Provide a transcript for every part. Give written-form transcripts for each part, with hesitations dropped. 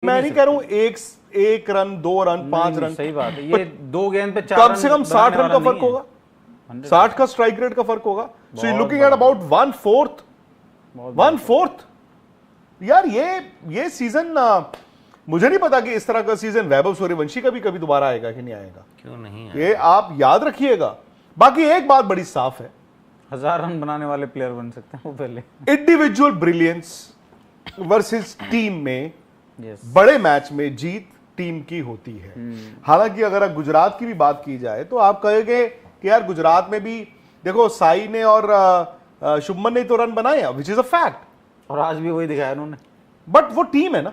मैं नहीं कह रहा हूं एक रन, 2 रन, 5 रन, सही बात है। ये 2 गेंद पे 4 कम से कम 60 रन का फर्क होगा, 60 का स्ट्राइक रेट का फर्क होगा। So you looking at about 1/4 यार। ये सीजन मुझे नहीं पता कि इस तरह का सीजन वैभव सूर्यवंशी का भी कभी दोबारा आएगा कि नहीं आएगा। क्यों नहीं ये आप याद रखिएगा। बाकी एक बात बड़ी साफ है, 1000 रन बनाने वाले प्लेयर बन सकते हैं वो पहले। इंडिविजुअल ब्रिलियंस वर्सेस टीम में, Yes. बड़े मैच में जीत टीम की होती है। हालांकि अगर गुजरात की भी बात की जाए तो आप कहेंगे कि यार गुजरात में भी देखो साई ने और शुभमन ने तो रन बनाए, विच इज अ फैक्ट, और आज भी वही दिखाया उन्होंने। बट वो टीम है ना,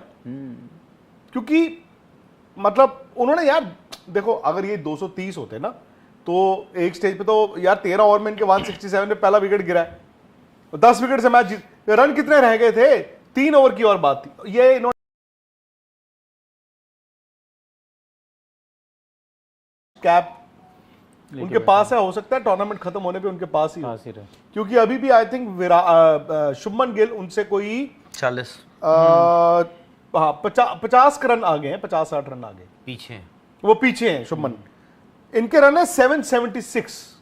क्योंकि मतलब उन्होंने यार देखो अगर ये 230 होते ना तो एक स्टेज पे तो यार 13 ओवर में इनके 167 पे पहला विकेट गिरा है, 10 विकेट से मैच जीत। रन कितने रह गए थे? 3 ओवर की और बात थी। ये इन्होंने कैप उनके पास है, हो सकता है टूर्नामेंट खत्म होने पे उनके पास ही रहे, क्योंकि अभी भी आई थिंक शुभमन गिल उनसे कोई 40 हाँ 50 रन आ गए हैं, 50-60 रन आ गए पीछे, वो पीछे हैं शुभमन। इनके रन है 776,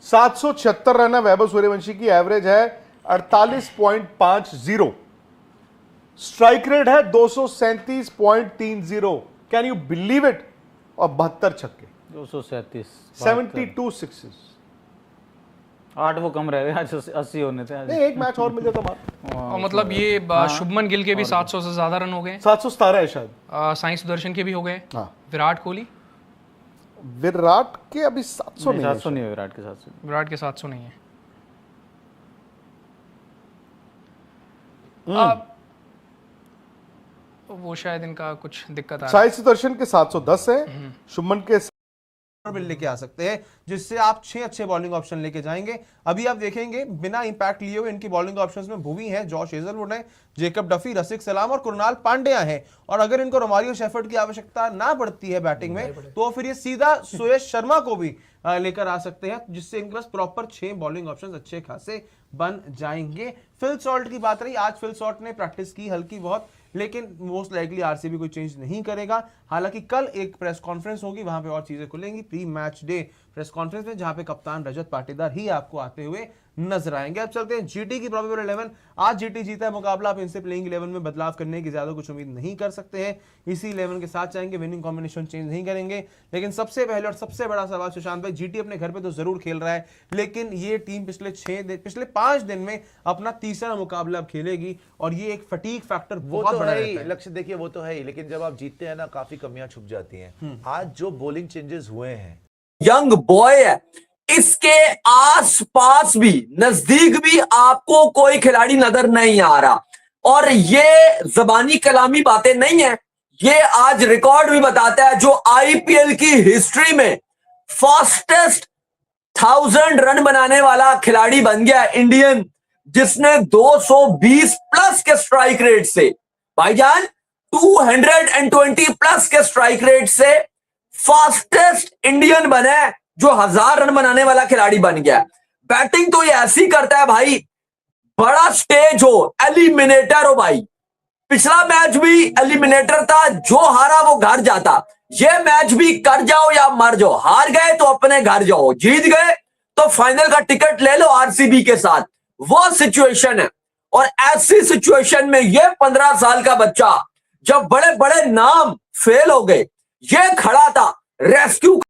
776 रन है। वैभव सूर्यवंशी की एवरेज है 48.50, स्ट्राइक रेट है 237.30। Can you believe it? और 72 छक्के, 237, 72 सिक्सेस। 8 वो कम रह गए आज, 80 होने थे आज। नहीं, एक मैच और मिल जाता बात। और मतलब ये शुभमन गिल के भी 700 से ज्यादा रन हो गए, 717 है शायद। साई सुदर्शन के भी हो गए। हाँ। विराट कोहली, विराट के अभी 700 नहीं है। 700 नहीं है विराट के 700। विराट के 700 नहीं है। वो शायद इनका कुछ दिक्कत आ रहा है। साई सुदर्शन के 710 है, शुभमन के बिल लेके आ सकते हैं, जिससे आप 6 अच्छे बॉलिंग ऑप्शन लेके जाएंगे। अभी आप देखेंगे बिना इंपैक्ट लिए हुए इनकी बॉलिंग ऑप्शंस में भुवी है, जॉश हेजलवुड है, जेकब डफी, रसिक सलाम और कुरनाल पांड्या है। और अगर इनको रोमारियो शेफर्ड की आवश्यकता ना पड़ती है बैटिंग में, तो फिर ये सीधा सुयश शर्मा को भी लेकर आ सकते हैं, जिससे इनके पास प्रॉपर 6 बॉलिंग ऑप्शंस अच्छे खासे बन जाएंगे। फिल सॉल्ट की बात रही, आज फिल सॉल्ट ने प्रैक्टिस की हल्की बहुत, लेकिन मोस्ट लाइकली आरसीबी कोई चेंज नहीं करेगा। हालांकि कल एक प्रेस कॉन्फ्रेंस होगी, वहां पे और चीजें खुलेंगी pre match day press conference में, जहां पे कप्तान रजत पाटीदार ही आपको आते हुए नजर आएंगे। अब चलते हैं जीटी की प्रोबेबल 11। आज जीटी जीता है मुकाबला, आप इनसे प्लेइंग 11 में बदलाव करने की ज्यादा कुछ उम्मीद नहीं कर सकते हैं। इसी 11 के साथ चाहेंगे, विनिंग कॉम्बिनेशन चेंज नहीं करेंगे। लेकिन सबसे पहले और सबसे बड़ा सवाल सुशांत भाई, जीटी अपने घर पे तो जरूर खेल रहा है, लेकिन ये टीम पिछले 5 दिन में अपना तीसरा मुकाबला अब खेलेगी, और ये एक फटीग फैक्टर बहुत बड़ा रहता है। लक्ष्य देखिए वो तो है ही, लेकिन जब आप जीतते हैं ना काफी कमियां छुप जाती हैं। आज जो बॉलिंग चेंजेस हुए हैं, यंग बॉय है, इसके आसपास भी नजदीक भी आपको कोई खिलाड़ी नजर नहीं आ रहा। और ये जबानी कलामी बातें नहीं है, ये आज रिकॉर्ड भी बताता है। जो आईपीएल की हिस्ट्री में फास्टेस्ट 1000 रन बनाने वाला खिलाड़ी बन गया इंडियन, जिसने 220 प्लस के स्ट्राइक रेट से, भाईजान 220 प्लस के स्ट्राइक रेट से फास्टेस्ट इंडियन बना, जो 1000 रन बनाने वाला खिलाड़ी बन गया। बैटिंग तो ये ऐसी करता है भाई, बड़ा स्टेज हो, एलिमिनेटर हो भाई। पिछला मैच भी एलिमिनेटर था, जो हारा वो घर जाता। ये मैच भी कर जाओ या मर जाओ, हार गए तो अपने घर जाओ, जीत गए तो फाइनल का टिकट ले लो आरसीबी के साथ, वो सिचुएशन है। और ऐसी सिचुएशन में ये 15 साल का बच्चा, जब बड़े बड़े नाम फेल हो गए, ये खड़ा था रेस्क्यू।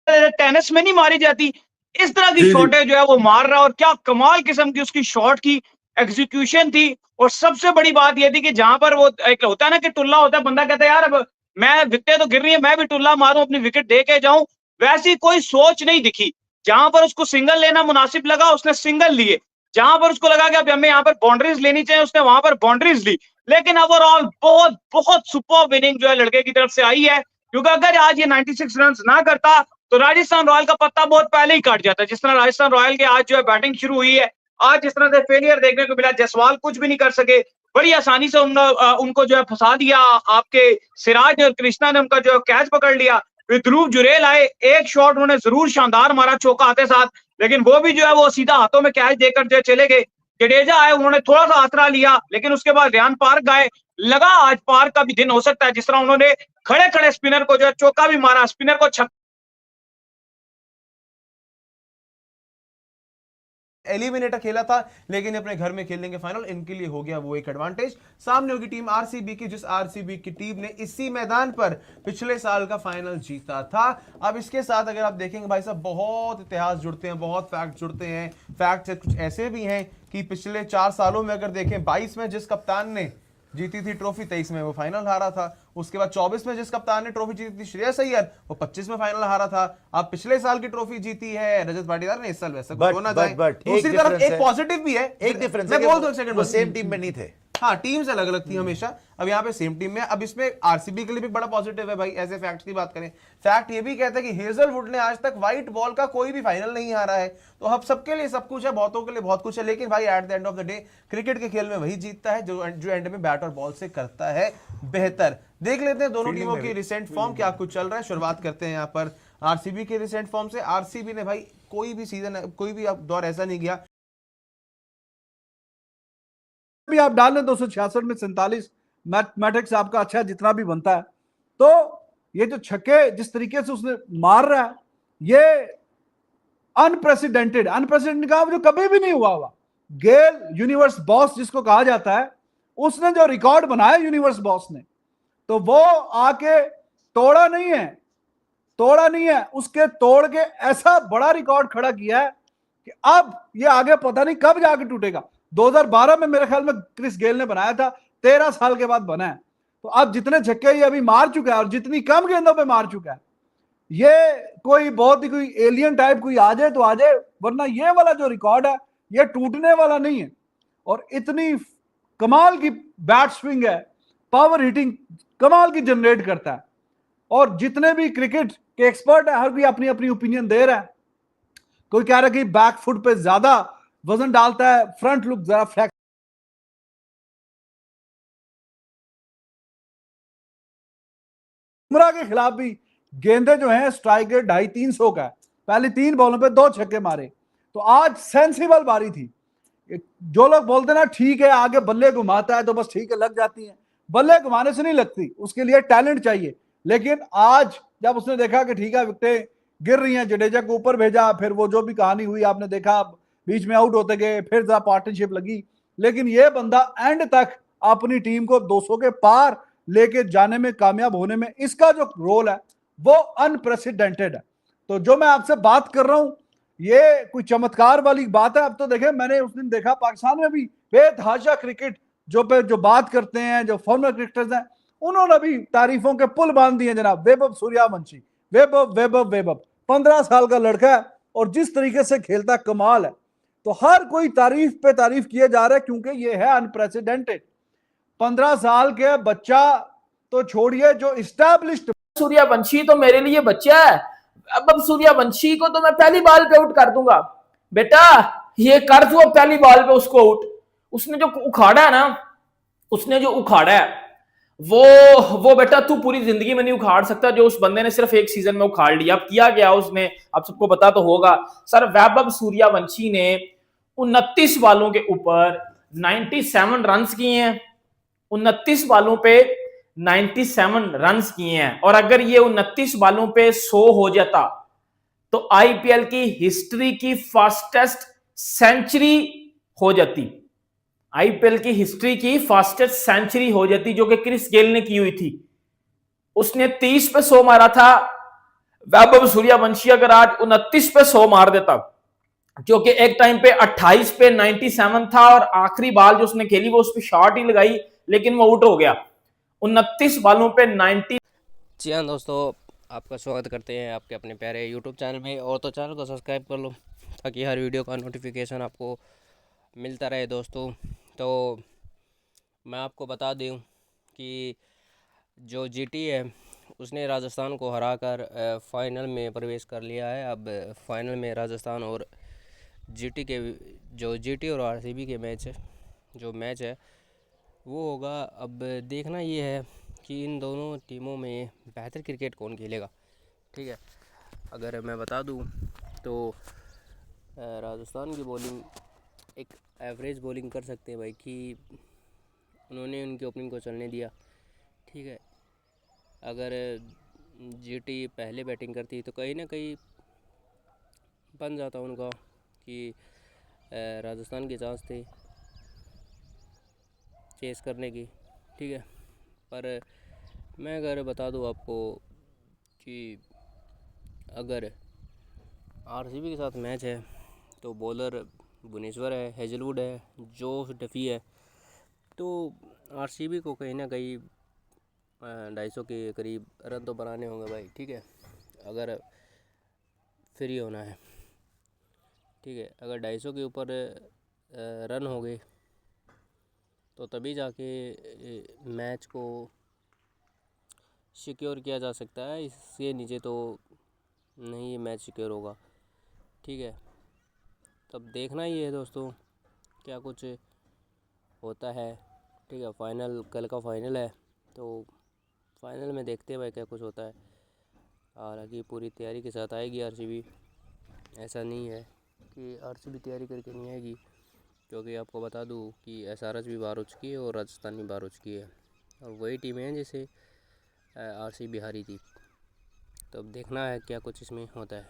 टेनिस में नहीं मारी जाती, इस तरह की शॉटें जो है वो मार रहा, और क्या कमाल किस्म की उसकी शॉट की एग्जीक्यूशन थी। और सबसे बड़ी बात यह थी कि जहां पर वो एक होता है ना कि टुल्ला होता है, बंदा कहता है यार अब मैं विकेटें तो गिर रही है, मैं भी टुल्ला मारूं, अपनी विकेट दे के जाऊं, वैसी कोई सोच नहीं दिखी। जहां पर उसको सिंगल लेना मुनासिब लगा उसने सिंगल लिए, जहां पर उसको लगा कि अब हमें यहाँ पर बाउंड्रीज लेनी चाहिए उसने वहां पर बाउंड्रीज ली। लेकिन ओवरऑल बहुत बहुत सुपर इनिंग जो है लड़के की तरफ से आई है, क्योंकि अगर आज ये 96 रन ना करता तो राजस्थान रॉयल का पत्ता बहुत पहले ही काट जाता। जिस तरह राजस्थान रॉयल के आज जो है बैटिंग शुरू हुई है, आज जिस तरह से फेलियर देखने को मिला, जायसवाल कुछ भी नहीं कर सके, बड़ी आसानी से उनको जो है फंसा दिया। आपके सिराज और कृष्णा ने उनका जो है कैच पकड़ लिया। फिर ध्रुव जुरेल आए, एक शॉट उन्होंने जरूर शानदार मारा चौका आते साथ, लेकिन वो भी जो है वो सीधा हाथों में कैच देकर जो चले गए। जडेजा आए, उन्होंने थोड़ा सा आसरा लिया, लेकिन उसके बाद रेयान पार्क गए। लगा आज पार्क का भी दिन हो सकता है, जिस तरह उन्होंने खड़े खड़े स्पिनर को जो है चौका भी मारा, स्पिनर को छक्का एलिमिनेटर खेला था, लेकिन अपने घर में खेलने के फाइनल, इनके लिए हो गया वो एक एडवांटेज। सामने होगी टीम आरसीबी की, जिस आरसीबी की टीम ने इसी मैदान पर पिछले साल का फाइनल जीता था। अब इसके साथ अगर आप देखेंगे भाई साहब, बहुत इतिहास जुड़ते हैं, बहुत फैक्ट जुड़ते हैं। फैक्ट कुछ ऐसे भी हैं कि पिछले 4 सालों में अगर देखें, 22 में जिस कप्तान ने जीती थी ट्रॉफी, 23 में वो फाइनल हारा था। उसके बाद 24 में जिस कप्तान ने ट्रॉफी जीती थी श्रेयस अय्यर, वो 25 में फाइनल हारा था। अब पिछले साल की ट्रॉफी जीती है रजत पाटीदार ने, इस साल वैसा कुछ होना जाए। दूसरी तरफ एक पॉजिटिव भी है, एक डिफरेंस मैं बोल दूं एक सेकंड, वो सेम टीम में नहीं थे। हाँ, टीम्स अलग अलग थी हमेशा, अब यहाँ पे सेम टीम में। अब इसमें आरसीबी के लिए भी बड़ा पॉजिटिव है भाई, ऐसे फैक्ट्स की बात करें। फैक्ट ये भी कहता है कि हेजलवुड ने आज तक व्हाइट बॉल का कोई भी फाइनल नहीं हारा है। तो अब सबके लिए सब कुछ है, बहुतों के लिए बहुत कुछ है, लेकिन भाई at the end of the day cricket के खेल में वही जीतता है जो एंड में बैट और बॉल से करता है बेहतर। देख लेते हैं दोनों टीमों की रिसेंट फॉर्म क्या कुछ चल रहा है। शुरुआत करते हैं यहाँ पर आरसीबी के रिसेंट फॉर्म से। आरसीबी ने भाई कोई भी सीजन, कोई भी दौर ऐसा नहीं गया भी आप डाल लें 266 में 47, मैथमेटिक्स आपका अच्छा जितना भी बनता है। तो ये जो छक्के जिस तरीके से उसने मार रहा है, ये अनप्रेसिडेंटेड का जो कभी भी नहीं हुआ। गेल यूनिवर्स बॉस जिसको कहा जाता है, उसने जो रिकॉर्ड बनाया यूनिवर्स बॉस ने, तो वो आके तोड़ा नहीं है, उसके तोड़ के ऐसा बड़ा रिकॉर्ड खड़ा किया है कि अब ये आगे पता नहीं कब जाके टूटेगा। 2012 में मेरे ख्याल में क्रिस गेल ने बनाया था, 13 साल के बाद बना है। तो अब जितने छक्के ये अभी मार चुका है और जितनी कम गेंदों पे मार चुका है, ये कोई बहुत ही कोई एलियन टाइप कोई आ जाए तो आ जाए, वरना ये वाला जो रिकॉर्ड है ये टूटने वाला नहीं है। और इतनी कमाल की बैट स्विंग है, पावर हिटिंग कमाल की जनरेट करता है। और जितने भी क्रिकेट के एक्सपर्ट है, हर कोई अपनी अपनी ओपिनियन दे रहा है। कोई कह रहा है कि बैक फुट पे ज्यादा वजन डालता है, फ्रंट लुक जरा फ्लैक्स। बुमराह के खिलाफ भी गेंदे जो हैं स्ट्राइक रेट 250-300 का है, पहली 3 बॉलों पे 2 छक्के मारे। तो आज सेंसिबल बारी थी। जो लोग बोलते ना ठीक है आगे बल्ले घुमाता है तो बस ठीक है लग जाती है, बल्ले घुमाने से नहीं लगती, उसके लिए टैलेंट चाहिए। लेकिन आज जब उसने देखा कि ठीक है विकेटें गिर रही हैं, जडेजा को ऊपर भेजा, फिर वो जो भी कहानी हुई आपने देखा, बीच में आउट होते गए, फिर जरा पार्टनरशिप लगी, लेकिन ये बंदा एंड तक अपनी टीम को 200 के पार लेके जाने में कामयाब होने में इसका जो रोल है वो अनप्रेसिडेंटेड है। तो जो मैं आपसे बात कर रहा हूं ये कोई चमत्कार वाली बात है। अब तो देखें, मैंने उस दिन देखा पाकिस्तान में भी बेतहाशा क्रिकेट जो बात करते हैं, जो फॉर्मर क्रिकेटर्स हैं, उन्होंने भी तारीफों के पुल बांध दिए जनाब। वैभव सूर्यवंशी, वैभव 15 साल का लड़का है और जिस तरीके से खेलता कमाल है। तो हर कोई तारीफ पे तारीफ किए जा रहा है क्योंकि ये है अनप्रेसिडेंटेड। 15 साल के बच्चा तो छोड़िए, जो इस्टेब्लिश्ड सूर्यवंशी तो मेरे लिए बच्चा है। अब सूर्यवंशी को तो मैं पहली बॉल पे आउट कर दूंगा। बेटा ये कर दो पहली बॉल पे उसको आउट। उसने जो उखाड़ा है ना, उसने जो उखाड़ा है वो बेटा तू पूरी जिंदगी में नहीं उखाड़ सकता जो उस बंदे ने सिर्फ एक सीजन में उखाड़ लिया। अब किया गया उसने, अब सबको पता तो होगा। सर वैभव सूर्यवंशी ने 29 बॉलों के ऊपर 97 रन किए हैं, 29 बॉलों पे 97 रन किए हैं। और अगर ये 29 बॉलों पे 100 हो जाता तो आईपीएल की हिस्ट्री की फास्टेस्ट सेंचुरी हो जाती, आईपीएल की हिस्ट्री की फास्टेस्ट सेंचुरी हो जाती, जो कि क्रिस गेल ने की हुई थी। उसने 30 पे 100 मारा था। वैभव सूर्यवंशी अगर आज 29 पे 100 मार देता, जो कि एक टाइम पे 28 पे 97 था, और आखिरी बॉल जो उसने खेली वो उस पर शॉट ही लगाई लेकिन वो आउट हो गया। 29 बॉलों पे 90। जी हाँ दोस्तों, आपका स्वागत करते हैं आपके अपने प्यारे यूट्यूब चैनल में। और तो चैनल को सब्सक्राइब कर लो ताकि हर वीडियो का नोटिफिकेशन आपको मिलता रहे दोस्तों। तो मैं आपको बता दूं कि जो जीटी है उसने राजस्थान को हराकर फाइनल में प्रवेश कर लिया है। अब फाइनल में राजस्थान और जीटी के जो जीटी और आरसीबी के मैच है वो होगा। अब देखना ये है कि इन दोनों टीमों में बेहतर क्रिकेट कौन खेलेगा। ठीक है, अगर मैं बता दूं तो राजस्थान की बॉलिंग एक एवरेज बॉलिंग कर सकते हैं भाई, कि उन्होंने उनकी ओपनिंग को चलने दिया, ठीक है। अगर जीटी पहले बैटिंग करती तो कहीं ना कहीं बन जाता उनका कि राजस्थान के चांस थे चेस करने की, ठीक है। पर मैं अगर बता दूं आपको कि अगर आरसीबी के साथ मैच है तो बॉलर भुवनेश्वर है, हेजलवुड है, जॉश डफी है, तो आरसीबी को कहीं ना कहीं 250 के करीब रन तो बनाने होंगे भाई, ठीक है। अगर फ्री होना है, ठीक है। अगर 250 के ऊपर रन हो गए तो तभी जाके मैच को सिक्योर किया जा सकता है, इससे नीचे तो नहीं ये मैच सिक्योर होगा, ठीक है। तब देखना ही है दोस्तों क्या कुछ होता है, ठीक है। फाइनल कल का फाइनल है, तो फाइनल में देखते हैं भाई क्या कुछ होता है। हालांकि पूरी तैयारी के साथ आएगी आरसीबी, ऐसा नहीं है कि आरसीबी तैयारी करके नहीं आएगी, क्योंकि आपको बता दूं कि एसआरएच भी बाहर हो चुकी है और राजस्थान भी बाहर हो चुकी है, और वही टीमें हैं जैसे आरसीबी हारी थी। तो अब देखना है क्या कुछ इसमें होता है।